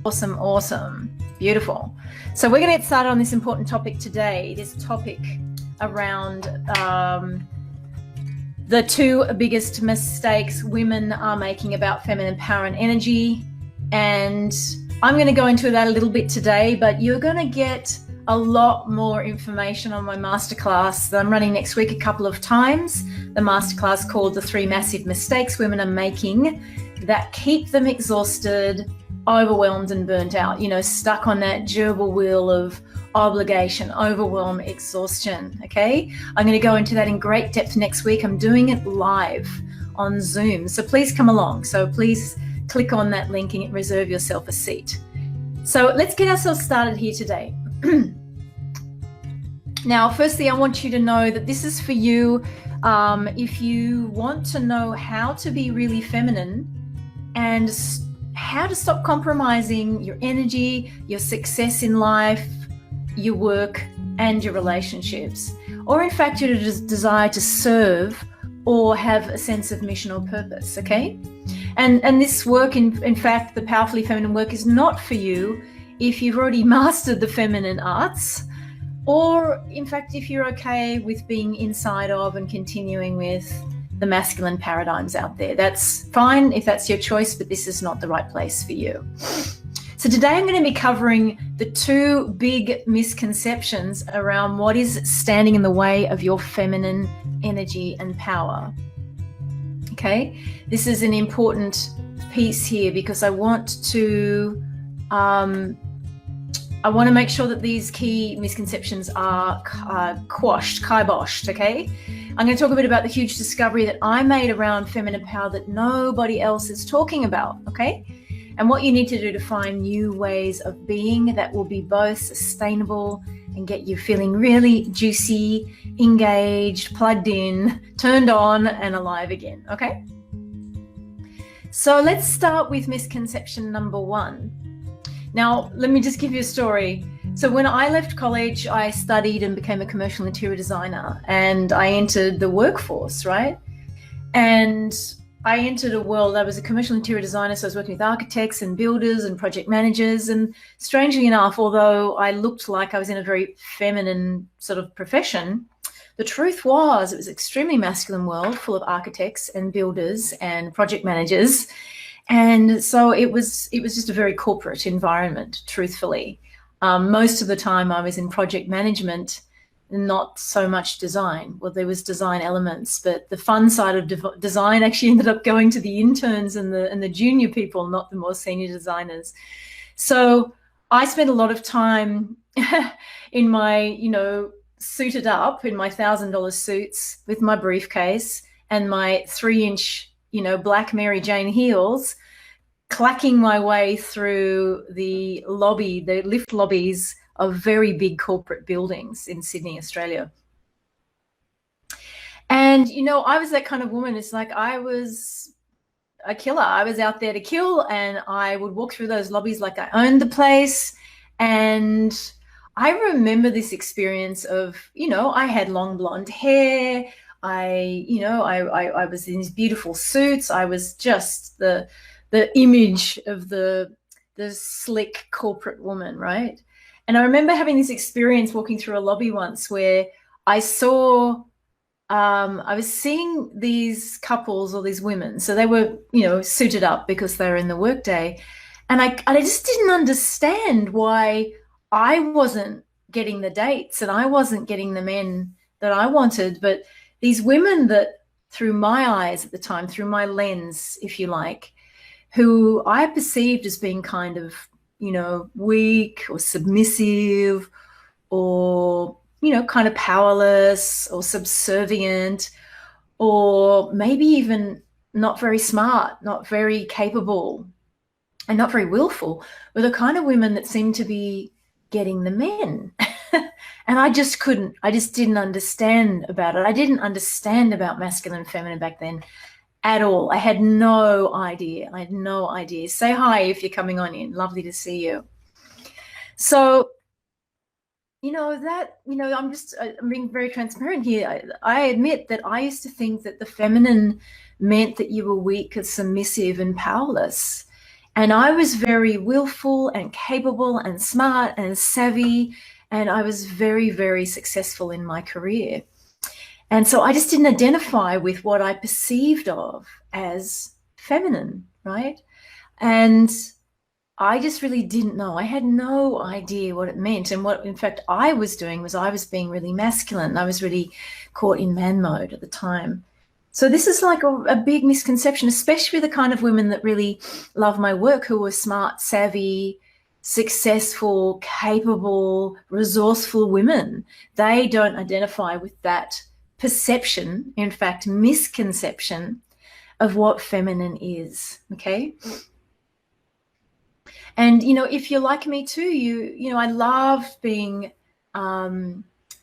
Awesome, awesome. Beautiful. So we're going to get started on this important topic today, this topic around the two biggest mistakes women are making about feminine power and energy. And I'm going to go into that a little bit today, but you're going to get a lot more information on my masterclass that I'm running next week a couple of times. The masterclass called The 3 Massive Mistakes Women Are Making That Keep Them Exhausted, Overwhelmed and burnt out, stuck on that gerbil wheel of obligation, overwhelm, exhaustion. Okay, I'm going to go into that in great depth next week. I'm doing it live on Zoom, so please come along. So please click on that link and reserve yourself a seat. So let's get ourselves started here today. Now, firstly, I want you to know that this is for you. If you want to know how to be really feminine and how to stop compromising your energy, your success in life, your work, and your relationships, or in fact your desire to serve or have a sense of mission or purpose, okay? And this work, in fact, the Powerfully Feminine work is not for you if you've already mastered the feminine arts, or in fact, if you're okay with being inside of and continuing with the masculine paradigms out there. That's fine if that's your choice, but this is not the right place for you. So today I'm going to be covering the 2 big misconceptions around what is standing in the way of your feminine energy and power. Okay, this is an important piece here because I want to make sure that these key misconceptions are kiboshed, okay? I'm going to talk a bit about the huge discovery that I made around feminine power that nobody else is talking about, okay? And what you need to do to find new ways of being that will be both sustainable and get you feeling really juicy, engaged, plugged in, turned on, and alive again, okay? So let's start with misconception number 1. Now, let me just give you a story. So when I left college, I studied and became a commercial interior designer, and I entered the workforce, right? And I entered a world, I was a commercial interior designer, so I was working with architects and builders and project managers. And strangely enough, although I looked like I was in a very feminine sort of profession, the truth was it was an extremely masculine world full of architects and builders and project managers. And so it was just a very corporate environment, truthfully. Most of the time I was in project management, not so much design. Well, there was design elements, but the fun side of design actually ended up going to the interns and the junior people, not the more senior designers. So I spent a lot of time in my, suited up in my $1,000 suits with my briefcase and my 3-inch black Mary Jane heels, clacking my way through the lift lobbies of very big corporate buildings in Sydney, Australia. And, I was that kind of woman. It's like I was a killer. I was out there to kill, and I would walk through those lobbies like I owned the place. And I remember this experience of, I had long blonde hair. I was in these beautiful suits. I was just the image of the slick corporate woman, right? And I remember having this experience walking through a lobby once where I saw, I was seeing these couples or these women. So they were, suited up because they were in the workday. And I just didn't understand why I wasn't getting the dates and I wasn't getting the men that I wanted. But these women that, through my eyes at the time, through my lens, if you like, who I perceived as being kind of, weak or submissive or, kind of powerless or subservient, or maybe even not very smart, not very capable, and not very willful, were the kind of women that seemed to be getting the men. And I just didn't understand about it. I didn't understand about masculine and feminine back then at all. I had no idea. Say hi if you're coming on in. Lovely to see you. So, I'm being very transparent here. I admit that I used to think that the feminine meant that you were weak and submissive and powerless. And I was very willful and capable and smart and savvy, and I was very, very successful in my career. And so I just didn't identify with what I perceived of as feminine, right? And I just really didn't know. I had no idea what it meant. And what, in fact, I was doing was I was being really masculine. I was really caught in man mode at the time. So this is like a big misconception, especially the kind of women that really love my work, who are smart, savvy, successful, capable, resourceful women. They don't identify with that perception, in fact, misconception of what feminine is, okay? And, you know, if you're like me too, you know, I loved being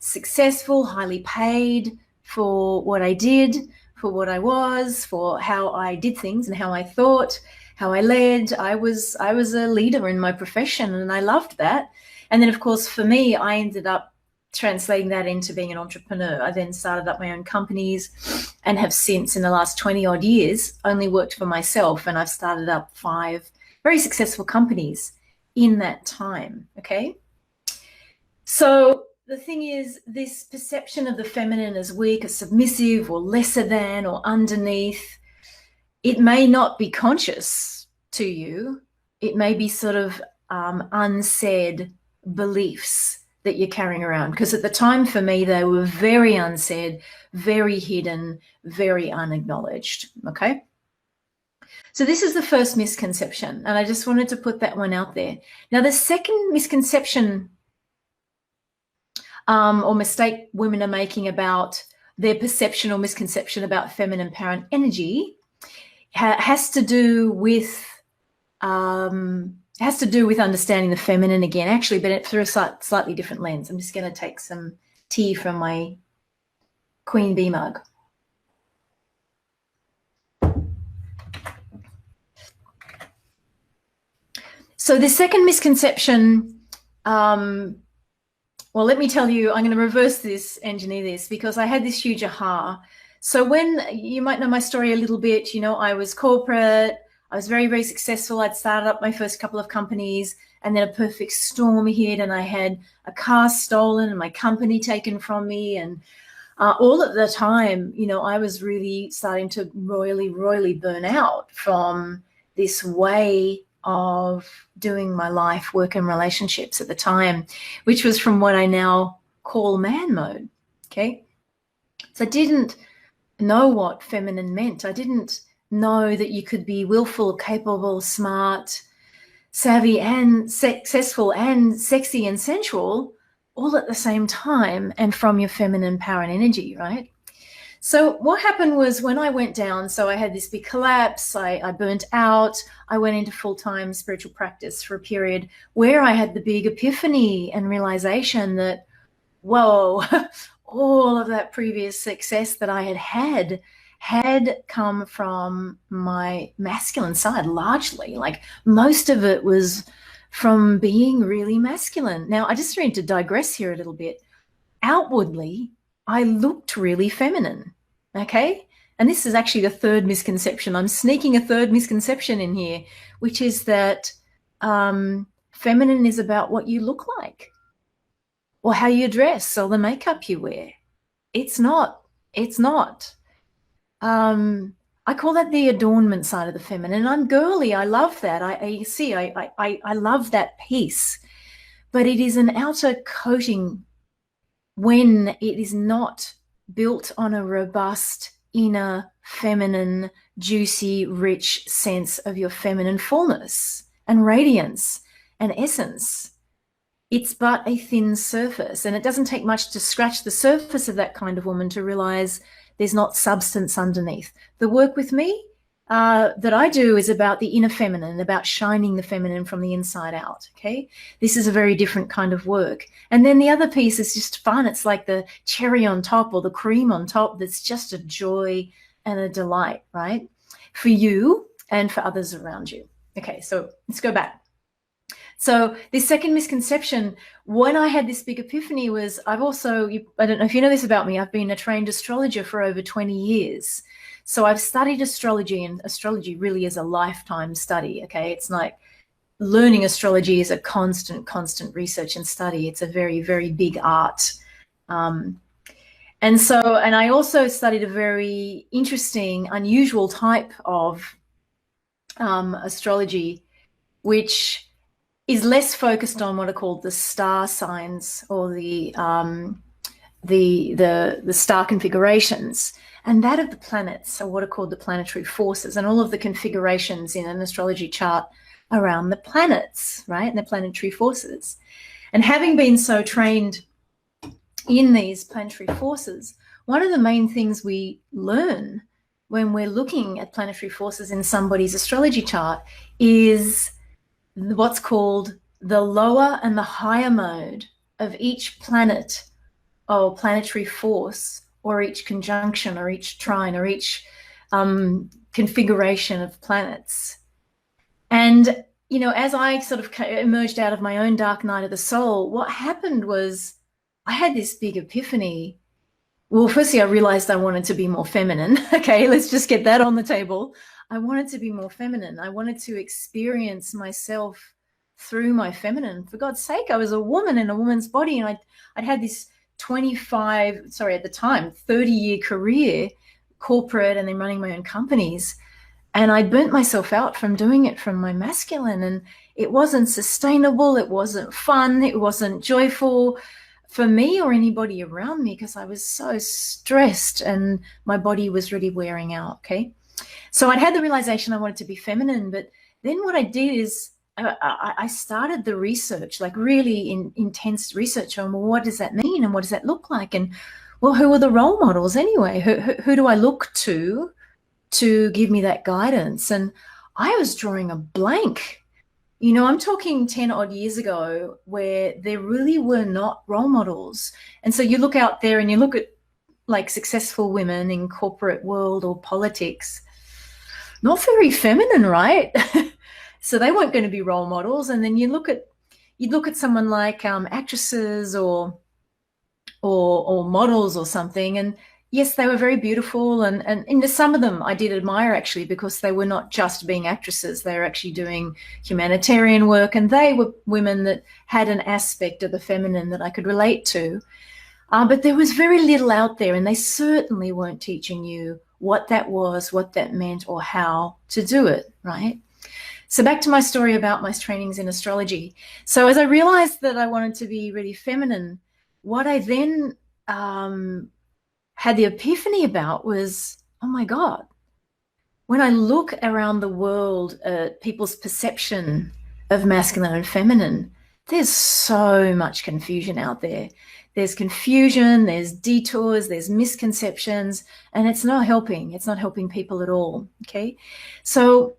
successful, highly paid for what I did, for what I was, for how I did things and how I thought, how I led. I was a leader in my profession, and I loved that. And then, of course, for me, I ended up translating that into being an entrepreneur. I then started up my own companies and have since, in the last 20 odd years, only worked for myself, and I've started up 5 very successful companies in that time, okay? So the thing is, this perception of the feminine as weak or submissive or lesser than or underneath, it may not be conscious to you. It may be sort of unsaid beliefs that you're carrying around, because at the time for me, they were very unsaid, very hidden, very unacknowledged, okay? So this is the first misconception, and I just wanted to put that one out there. Now, the second misconception or mistake women are making about their perception or misconception about feminine power and energy has to do with understanding the feminine again, actually, but through a slightly different lens. I'm just going to take some tea from my Queen Bee mug. So the second misconception, well, let me tell you, I'm going to reverse this, engineer this, because I had this huge aha. So when, you might know my story a little bit, you know, I was corporate, I was very, very successful. I'd started up my first couple of companies, and then a perfect storm hit, and I had a car stolen and my company taken from me. And all at the time, you know, I was really starting to royally burn out from this way of doing my life, work, and relationships at the time, which was from what I now call man mode, okay? So I didn't know what feminine meant. I didn't know that you could be willful, capable, smart, savvy, and successful, and sexy and sensual all at the same time, and from your feminine power and energy, right? So what happened was, when I went down, so I had this big collapse, I burnt out, I went into full-time spiritual practice for a period where I had the big epiphany and realization that, whoa, all of that previous success that I had come from my masculine side, largely. Like, most of it was from being really masculine. Now, I just need to digress here a little bit. Outwardly, I looked really feminine, okay? And this is actually the third misconception. I'm sneaking a third misconception in here, which is that feminine is about what you look like, or how you dress, or the makeup you wear. It's not. It's not. I call that the adornment side of the feminine. I'm girly. I love that. I love that piece. But it is an outer coating when it is not built on a robust, inner, feminine, juicy, rich sense of your feminine fullness and radiance and essence. It's but a thin surface, and it doesn't take much to scratch the surface of that kind of woman to realize there's not substance underneath. The work with me that I do is about the inner feminine, about shining the feminine from the inside out, okay? This is a very different kind of work. And then the other piece is just fun. It's like the cherry on top, or the cream on top, that's just a joy and a delight, right? For you and for others around you. Okay, so let's go back. So this second misconception, when I had this big epiphany, was I don't know if you know this about me, I've been a trained astrologer for over 20 years. So I've studied astrology, and astrology really is a lifetime study. Okay, it's like learning astrology is a constant research and study. It's a very, very big art. And I also studied a very interesting, unusual type of astrology, which is less focused on what are called the star signs, or the star configurations, and that of the planets, or what are called the planetary forces, and all of the configurations in an astrology chart around the planets, right, and the planetary forces. And having been so trained in these planetary forces, one of the main things we learn when we're looking at planetary forces in somebody's astrology chart is what's called the lower and the higher mode of each planet or planetary force, or each conjunction, or each trine, or each configuration of planets. And, you know, as I sort of emerged out of my own dark night of the soul, what happened was I had this big epiphany. Well, firstly, I realized I wanted to be more feminine. Okay, let's just get that on the table. I wanted to be more feminine. I wanted to experience myself through my feminine. For God's sake, I was a woman in a woman's body, and I'd had this 30-year career, corporate, and then running my own companies. And I burnt myself out from doing it from my masculine, and it wasn't sustainable. It wasn't fun. It wasn't joyful for me or anybody around me, because I was so stressed and my body was really wearing out. Okay. So I'd had the realization I wanted to be feminine, but then what I did is I started the research, like really intense research on, well, what does that mean, and what does that look like, and well, who are the role models anyway? Who do I look to give me that guidance? And I was drawing a blank. You know, I'm talking 10 odd years ago, where there really were not role models. And so you look out there and you look at like successful women in corporate world or politics, not very feminine, right? So they weren't going to be role models. And then you'd look at someone like actresses or models or something, and yes, they were very beautiful, and into some of them I did admire, actually, because they were not just being actresses. They were actually doing humanitarian work, and they were women that had an aspect of the feminine that I could relate to. But there was very little out there, and they certainly weren't teaching you what that was, what that meant, or how to do it, right? So back to my story about my trainings in astrology. So as I realized that I wanted to be really feminine, what I then had the epiphany about was, oh my God, when I look around the world at people's perception of masculine and feminine, there's so much confusion out there. There's confusion, there's detours, there's misconceptions, and it's not helping. It's not helping people at all, okay? So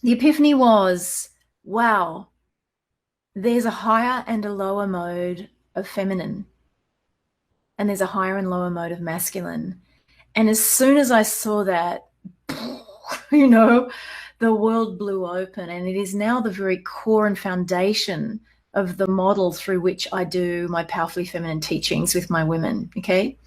the epiphany was, wow, there's a higher and a lower mode of feminine, and there's a higher and lower mode of masculine. And as soon as I saw that, you know, the world blew open, and it is now the very core and foundation of the model through which I do my powerfully feminine teachings with my women, okay?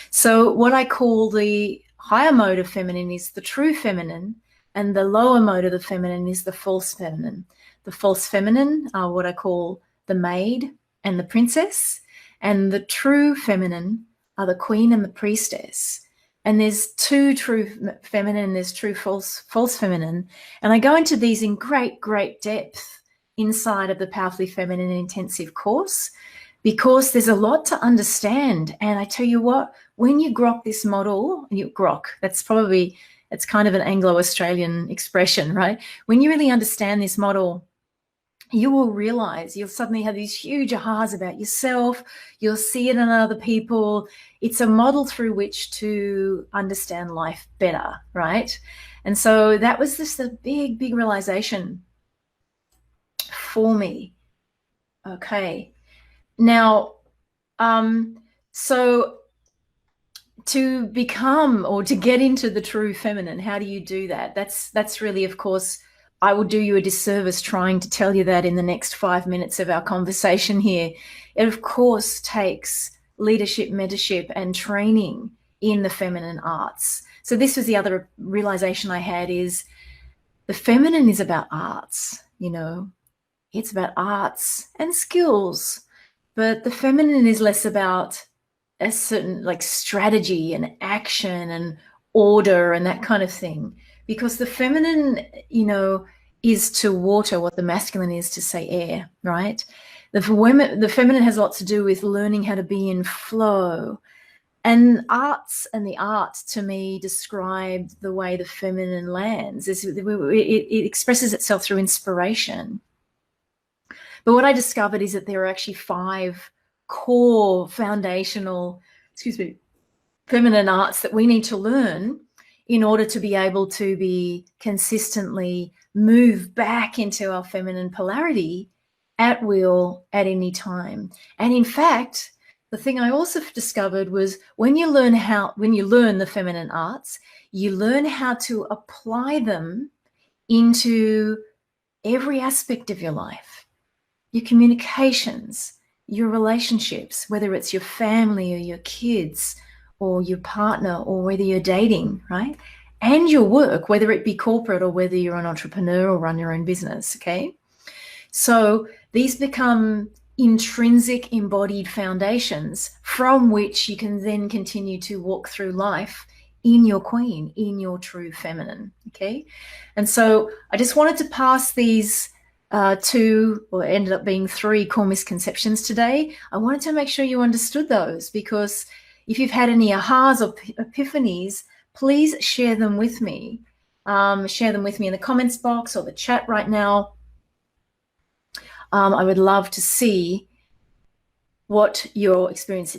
So what I call the higher mode of feminine is the true feminine, and the lower mode of the feminine is the false feminine. The false feminine are what I call the maid and the princess, and the true feminine are the queen and the priestess. And there's two true feminine, there's true false feminine. And I go into these in great depth inside of the Powerfully Feminine Intensive course, because there's a lot to understand. And I tell you what, when you grok this model, it's kind of an Anglo-Australian expression, right? When you really understand this model, you will realize, you'll suddenly have these huge ahas about yourself. You'll see it in other people. It's a model through which to understand life better, right? And so that was just a big realization for me. Okay. Now, so to become, or to get into the true feminine, how do you do that? That's really, of course, I will do you a disservice trying to tell you that in the next 5 minutes of our conversation here. It, of course, takes leadership, mentorship, and training in the feminine arts. So this was the other realization I had, is the feminine is about arts, you know, it's about arts and skills, but the feminine is less about a certain like strategy and action and order and that kind of thing, because the feminine, you know, is to water what the masculine is to, say, air, right? The feminine has a lot to do with learning how to be in flow. And arts and the art, to me, described the way the feminine lands. It expresses itself through inspiration. But what I discovered is that there are actually 5 core foundational, feminine arts that we need to learn in order to be able to be consistently move back into our feminine polarity at will at any time. And in fact, the thing I also discovered was when you learn the feminine arts, you learn how to apply them into every aspect of your life, your communications, your relationships, whether it's your family or your kids or your partner, or whether you're dating, right? And your work, whether it be corporate or whether you're an entrepreneur or run your own business, okay? So these become intrinsic embodied foundations from which you can then continue to walk through life in your queen, in your true feminine, okay? And so I just wanted to pass these 2, or it ended up being 3 core misconceptions today. I wanted to make sure you understood those, because if you've had any ahas or epiphanies, please share them with me. Share them with me in the comments box or the chat right now. I would love to see what your experience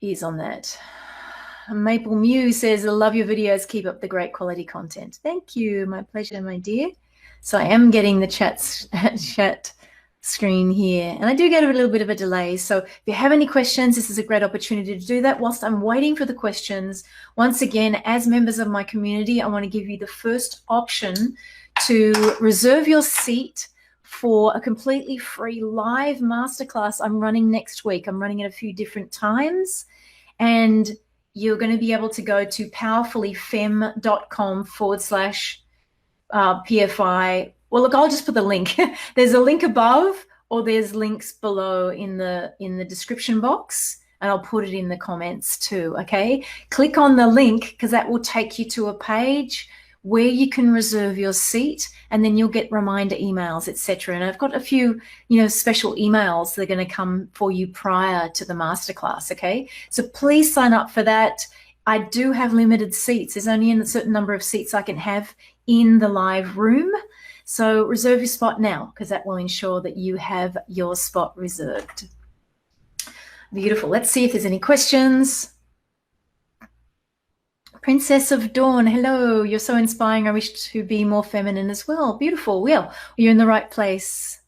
is on that. Maple Mew says, I love your videos. Keep up the great quality content. Thank you. My pleasure, my dear. So I am getting the chat screen here, and I do get a little bit of a delay. So if you have any questions, this is a great opportunity to do that. Whilst I'm waiting for the questions, once again, as members of my community, I want to give you the first option to reserve your seat for a completely free live masterclass I'm running next week. I'm running at a few different times, and you're going to be able to go to powerfullyfem.com/PFI. Well, look, I'll just put the link. There's a link above, or there's links below in the description box, and I'll put it in the comments too, okay? Click on the link, because that will take you to a page where you can reserve your seat, and then you'll get reminder emails, etc. And I've got a few, special emails that are going to come for you prior to the masterclass, okay? So please sign up for that. I do have limited seats. There's only a certain number of seats I can have in the live room. So reserve your spot now, because that will ensure that you have your spot reserved. Beautiful. Let's see if there's any questions. Princess of Dawn, hello. You're so inspiring. I wish to be more feminine as well. Beautiful. Well, you're in the right place.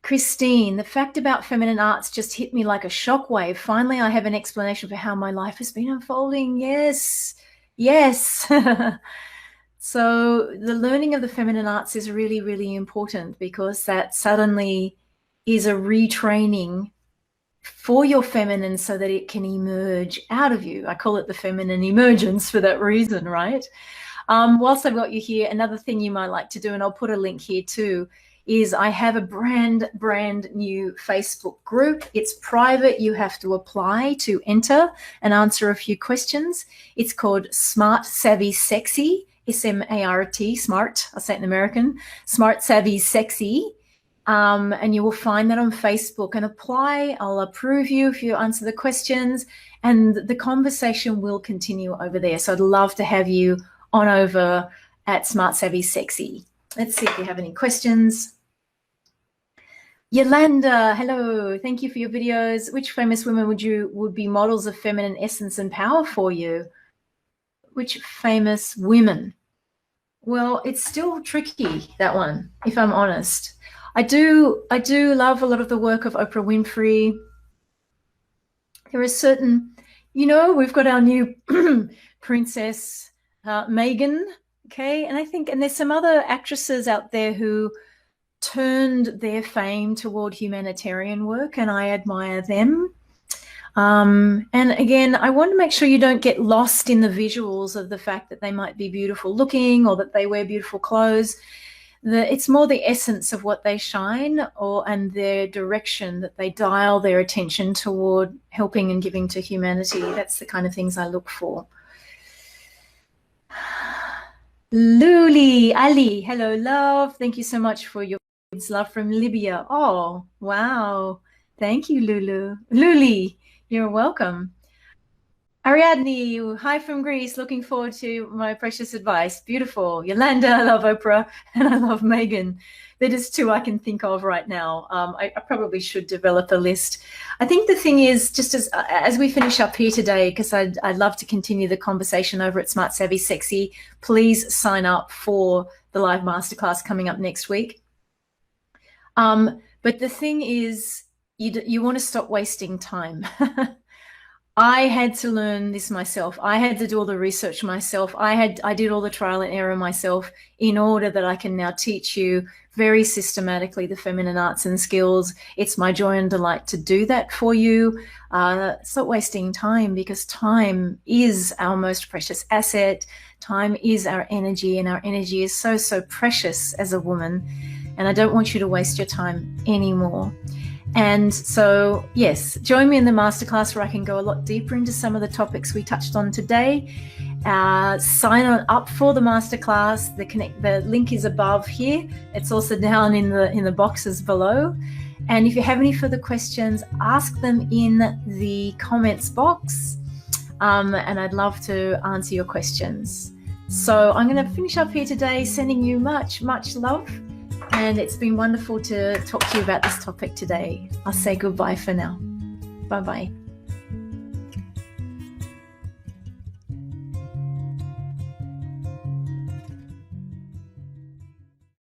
Christine, the fact about feminine arts just hit me like a shockwave. Finally, I have an explanation for how my life has been unfolding. Yes. So the learning of the feminine arts is really, really important, because that suddenly is a retraining for your feminine so that it can emerge out of you. I call it the feminine emergence for that reason, right? Whilst I've got you here, another thing you might like to do, and I'll put a link here too, is I have a brand new Facebook group. It's private. You have to apply to enter and answer a few questions. It's called Smart Savvy Sexy. SMART, smart, I'll say it in American, Smart Savvy Sexy. And you will find that on Facebook, and apply. I'll approve you if you answer the questions, and the conversation will continue over there. So I'd love to have you on over at Smart Savvy Sexy. Let's see if you have any questions. Yolanda, hello. Thank you for your videos. Which famous women would be models of feminine essence and power for you? Which famous women? Well, it's still tricky, that one, if I'm honest. I do love a lot of the work of Oprah Winfrey. There are certain, we've got our new Princess Meghan, okay? And there's some other actresses out there who turned their fame toward humanitarian work, and I admire them. And again, I want to make sure you don't get lost in the visuals of the fact that they might be beautiful looking or that they wear beautiful clothes. It's more the essence of what they shine and their direction that they dial their attention toward helping and giving to humanity. That's the kind of things I look for. Luli, Ali, hello, love. Thank you so much for your love from Libya. Oh, wow. Thank you, Luli, you're welcome. Ariadne, hi from Greece. Looking forward to my precious advice. Beautiful. Yolanda, I love Oprah, and I love Megan. They're just two I can think of right now. I probably should develop a list. I think the thing is, just as we finish up here today, because I'd love to continue the conversation over at Smart Savvy Sexy, please sign up for the live masterclass coming up next week. But the thing is, you want to stop wasting time. I had to learn this myself. I had to do all the research myself. I did all the trial and error myself in order that I can now teach you very systematically the feminine arts and skills. It's my joy and delight to do that for you. Stop wasting time, because time is our most precious asset. Time is our energy, and our energy is so, so precious as a woman. And I don't want you to waste your time anymore. And so, yes, join me in the masterclass where I can go a lot deeper into some of the topics we touched on today. Sign on up for the masterclass. The link is above here. It's also down in the boxes below. And if you have any further questions, ask them in the comments box. And I'd love to answer your questions. So I'm going to finish up here today, sending you much, much love. And it's been wonderful to talk to you about this topic today. I'll say goodbye for now. Bye-bye.